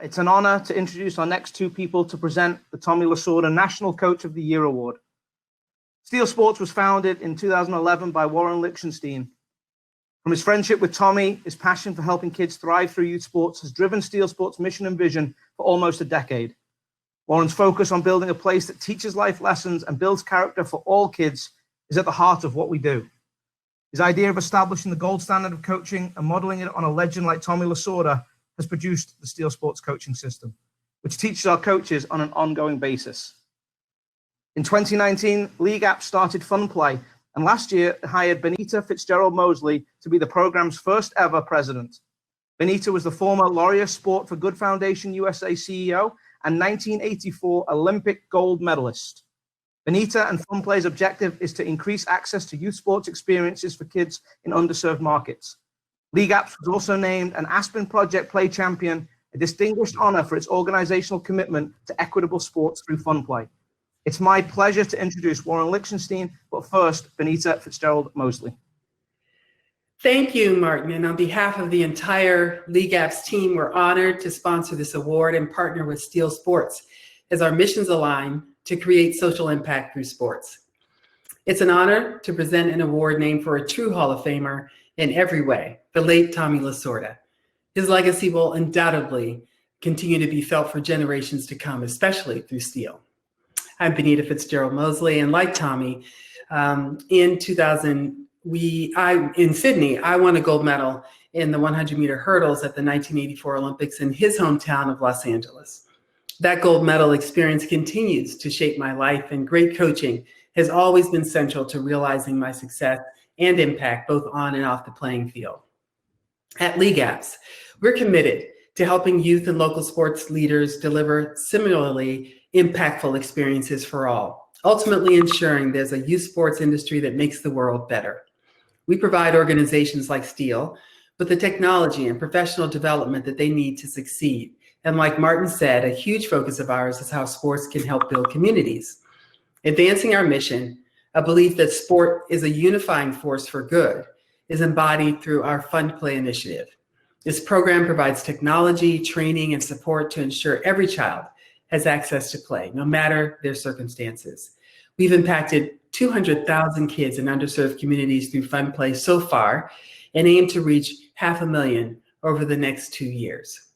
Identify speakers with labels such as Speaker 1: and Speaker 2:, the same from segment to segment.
Speaker 1: It's an honor to introduce our next two people to present the Tommy Lasorda National Coach of the Year Award. Steel Sports was founded in 2011 by Warren Lichtenstein. From his friendship with Tommy, his passion for helping kids thrive through youth sports has driven Steel Sports' mission and vision for almost a decade. Warren's focus on building a place that teaches life lessons and builds character for all kids is at the heart of what we do. His idea of establishing the gold standard of coaching and modeling it on a legend like Tommy Lasorda has produced the Steel Sports coaching system, which teaches our coaches on an ongoing basis. In 2019, League Apps started Fun Play, and last year hired Benita Fitzgerald Mosley to be the program's first ever president. Benita was the former Laurier Sport for Good Foundation USA CEO and 1984 Olympic gold medalist. Benita and Fun Play's objective is to increase access to youth sports experiences for kids in underserved markets. League Apps was also named an Aspen Project Play Champion, a distinguished honor for its organizational commitment to equitable sports through Fun Play. It's my pleasure to introduce Warren Lichtenstein, but first, Benita Fitzgerald Mosley.
Speaker 2: Thank you, Martin. And on behalf of the entire League Apps team, we're honored to sponsor this award and partner with Steel Sports as our missions align to create social impact through sports. It's an honor to present an award named for a true Hall of Famer in every way, the late Tommy Lasorda. His legacy will undoubtedly continue to be felt for generations to come, especially through Steel. I'm Benita Fitzgerald Mosley, and like Tommy, in 2000, in Sydney, I won a gold medal in the 100-meter hurdles at the 1984 Olympics in his hometown of Los Angeles. That gold medal experience continues to shape my life, and great coaching has always been central to realizing my success and impact both on and off the playing field. At League Apps, we're committed to helping youth and local sports leaders deliver similarly impactful experiences for all, ultimately ensuring there's a youth sports industry that makes the world better. We provide organizations like Steel with the technology and professional development that they need to succeed. And like Martin said, a huge focus of ours is how sports can help build communities. Advancing our mission, a belief that sport is a unifying force for good, is embodied through our Fun Play initiative. This program provides technology, training, and support to ensure every child has access to play, no matter their circumstances. We've impacted 200,000 kids in underserved communities through Fun Play so far and aim to reach 500,000 over the next 2 years.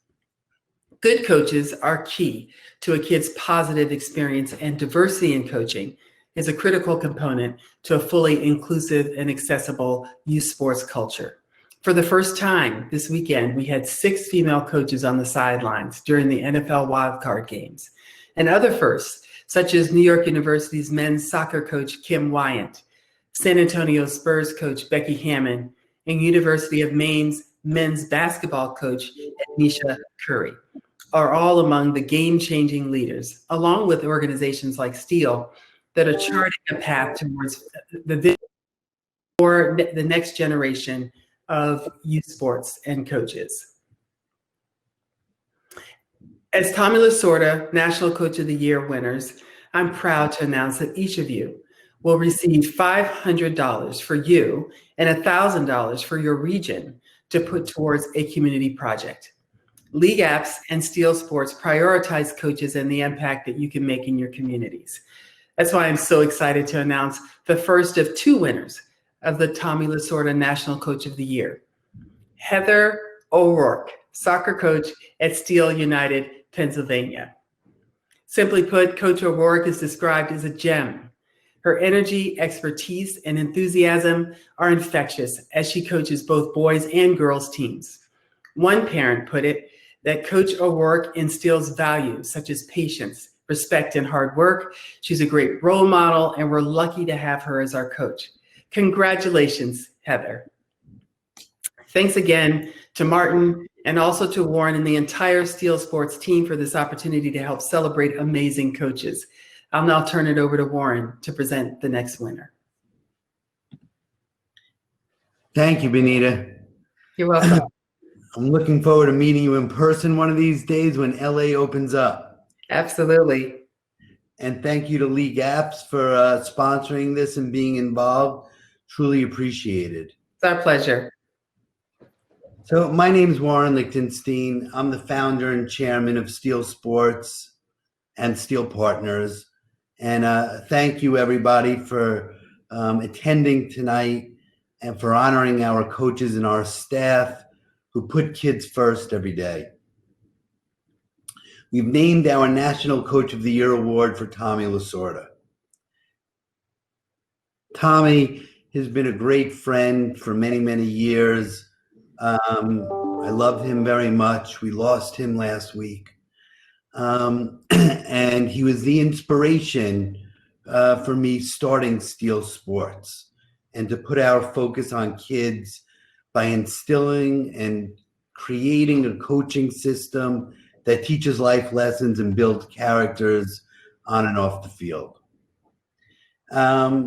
Speaker 2: Good coaches are key to a kid's positive experience, and diversity in coaching is a critical component to a fully inclusive and accessible youth sports culture. For the first time this weekend, we had 6 female coaches on the sidelines during the NFL wildcard games, and other firsts, such as New York University's men's soccer coach, Kim Wyant, San Antonio Spurs coach, Becky Hammond, and University of Maine's men's basketball coach, Nisha Curry, are all among the game-changing leaders, along with organizations like Steel, that are charting a path towards the vision for the next generation of youth sports and coaches. As Tommy Lasorda National Coach of the Year winners, I'm proud to announce that each of you will receive $500 for you and $1,000 for your region to put towards a community project. League Apps and Steel Sports prioritize coaches and the impact that you can make in your communities. That's why I'm so excited to announce the first of 2 winners of the Tommy Lasorda National Coach of the Year. Heather O'Rourke, soccer coach at Steel United, Pennsylvania. Simply put, Coach O'Rourke is described as a gem. Her energy, expertise, and enthusiasm are infectious as she coaches both boys and girls teams. One parent put it that Coach O'Rourke instills values such as patience, respect, and hard work. She's a great role model, and we're lucky to have her as our coach. Congratulations, Heather. Thanks again to Martin and also to Warren and the entire Steel Sports team for this opportunity to help celebrate amazing coaches. I'll now turn it over to Warren to present the next winner.
Speaker 3: Thank you, Benita.
Speaker 2: You're welcome.
Speaker 3: I'm looking forward to meeting you in person one of these days when LA opens up.
Speaker 2: Absolutely.
Speaker 3: And thank you to League Apps for sponsoring this and being involved. Truly appreciated.
Speaker 2: It's our pleasure.
Speaker 3: So my name is Warren Lichtenstein. I'm the founder and chairman of Steel Sports and Steel Partners. And thank you, everybody, for attending tonight and for honoring our coaches and our staff who put kids first every day. We've named our National Coach of the Year award for Tommy Lasorda. Tommy has been a great friend for many, many years. I love him very much. We lost him last week. And he was the inspiration for me starting Steel Sports and to put our focus on kids by instilling and creating a coaching system that teaches life lessons and builds characters on and off the field. I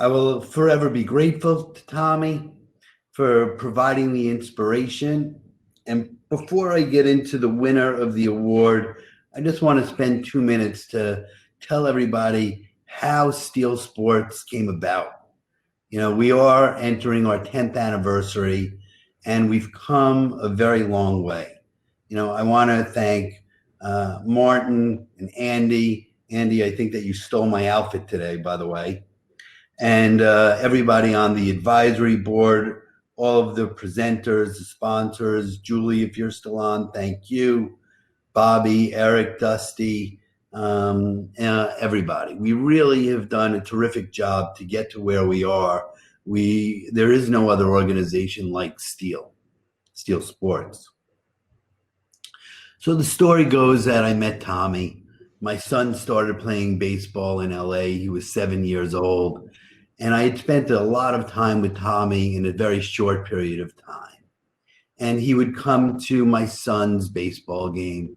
Speaker 3: will forever be grateful to Tommy for providing the inspiration. And before I get into the winner of the award, I just want to spend 2 minutes to tell everybody how Steel Sports came about. You know, we are entering our 10th anniversary, and we've come a very long way. You know, I want to thank Martin and Andy. Andy, I think that you stole my outfit today, by the way. And everybody on the advisory board, all of the presenters, the sponsors, Julie, if you're still on, thank you. Bobby, Eric, Dusty, everybody. We really have done a terrific job to get to where we are. There is no other organization like Steel Sports. So the story goes that I met Tommy. My son started playing baseball in LA. He was 7 years old. And I had spent a lot of time with Tommy in a very short period of time. And he would come to my son's baseball game.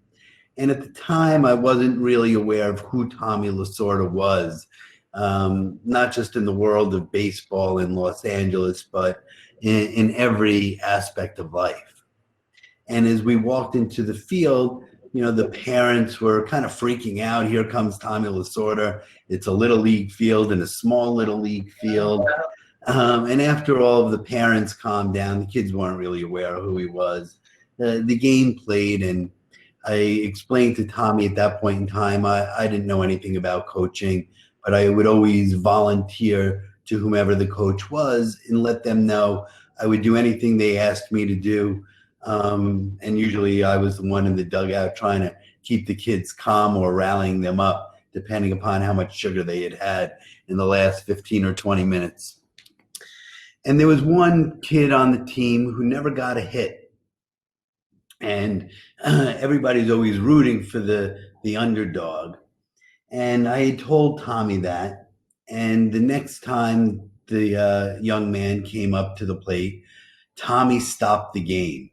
Speaker 3: And at the time, I wasn't really aware of who Tommy Lasorda was, not just in the world of baseball in Los Angeles, but in every aspect of life. And as we walked into the field, you know, the parents were kind of freaking out. Here comes Tommy Lasorda. It's a little league field and a small little league field. And after all of the parents calmed down, the kids weren't really aware of who he was. The game played, and I explained to Tommy at that point in time, I didn't know anything about coaching, but I would always volunteer to whomever the coach was and let them know I would do anything they asked me to do. And usually I was the one in the dugout trying to keep the kids calm or rallying them up, depending upon how much sugar they had had in the last 15 or 20 minutes. And there was one kid on the team who never got a hit. And everybody's always rooting for the underdog. And I had told Tommy that. And the next time the young man came up to the plate, Tommy stopped the game.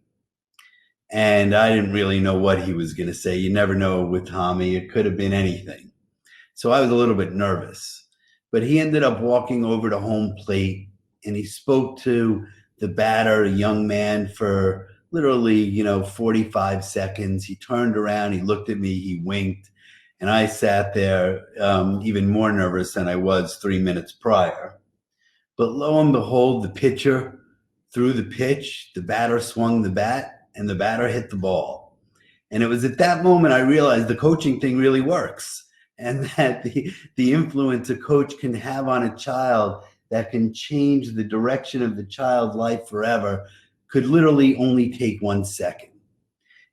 Speaker 3: And I didn't really know what he was going to say. You never know with Tommy. It could have been anything. So I was a little bit nervous. But he ended up walking over to home plate, and he spoke to the batter, a young man, for literally, 45 seconds. He turned around, he looked at me, he winked, and I sat there even more nervous than I was 3 minutes prior. But lo and behold, the pitcher threw the pitch, the batter swung the bat, and the batter hit the ball. And it was at that moment I realized the coaching thing really works, and that the influence a coach can have on a child that can change the direction of the child's life forever could literally only take 1 second.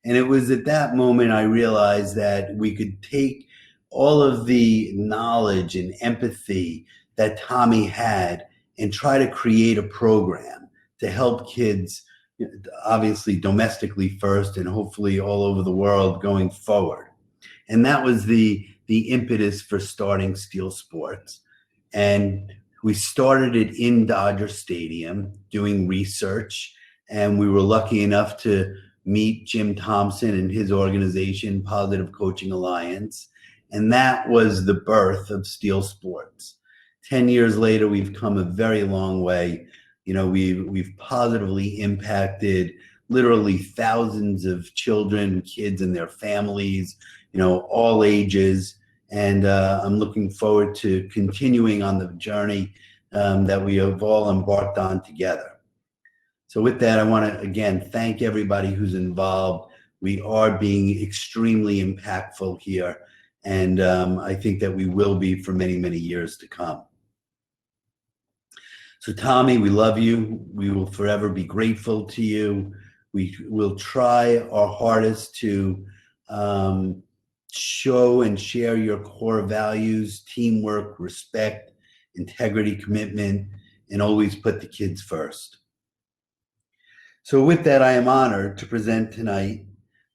Speaker 3: And it was at that moment I realized that we could take all of the knowledge and empathy that Tommy had and try to create a program to help kids, obviously domestically first and hopefully all over the world going forward. And that was the impetus for starting Steel Sports. And we started it in Dodger Stadium doing research, and we were lucky enough to meet Jim Thompson and his organization, Positive Coaching Alliance. And that was the birth of Steel Sports. 10 years later, we've come a very long way. We've positively impacted literally thousands of children, kids and their families, all ages. And I'm looking forward to continuing on the journey that we have all embarked on together. So with that, I want to, again, thank everybody who's involved. We are being extremely impactful here, and I think that we will be for many, many years to come. So Tommy, we love you. We will forever be grateful to you. We will try our hardest to show and share your core values: teamwork, respect, integrity, commitment, and always put the kids first. So with that, I am honored to present tonight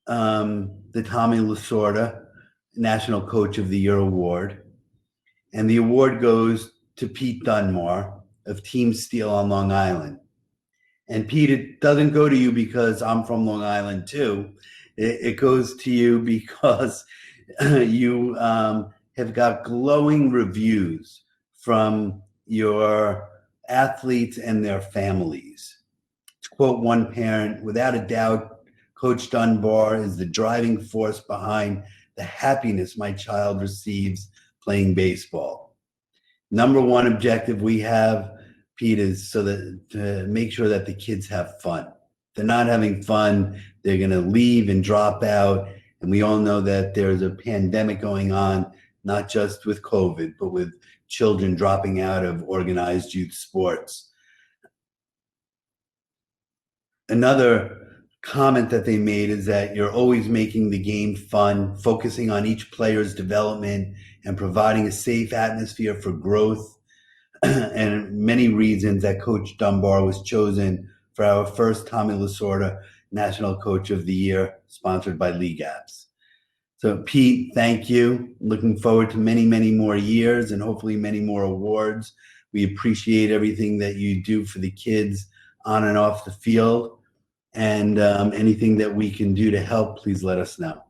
Speaker 3: the Tommy Lasorda National Coach of the Year Award. And the award goes to Pete Dunmore of Team Steel on Long Island. And Pete, it doesn't go to you because I'm from Long Island too. It goes to you because you have got glowing reviews from your athletes and their families. To quote one parent, "Without a doubt, Coach Dunbar is the driving force behind the happiness my child receives playing baseball." Number one objective we have, Pete, is to make sure that the kids have fun. If they're not having fun, they're going to leave and drop out. And we all know that there's a pandemic going on, not just with COVID, but with children dropping out of organized youth sports. Another comment that they made is that you're always making the game fun, focusing on each player's development and providing a safe atmosphere for growth, and many reasons that Coach Dunbar was chosen for our first Tommy Lasorda National Coach of the Year, sponsored by League Apps. So Pete, thank you. Looking forward to many, many more years and hopefully many more awards. We appreciate everything that you do for the kids on and off the field. And anything that we can do to help, please let us know.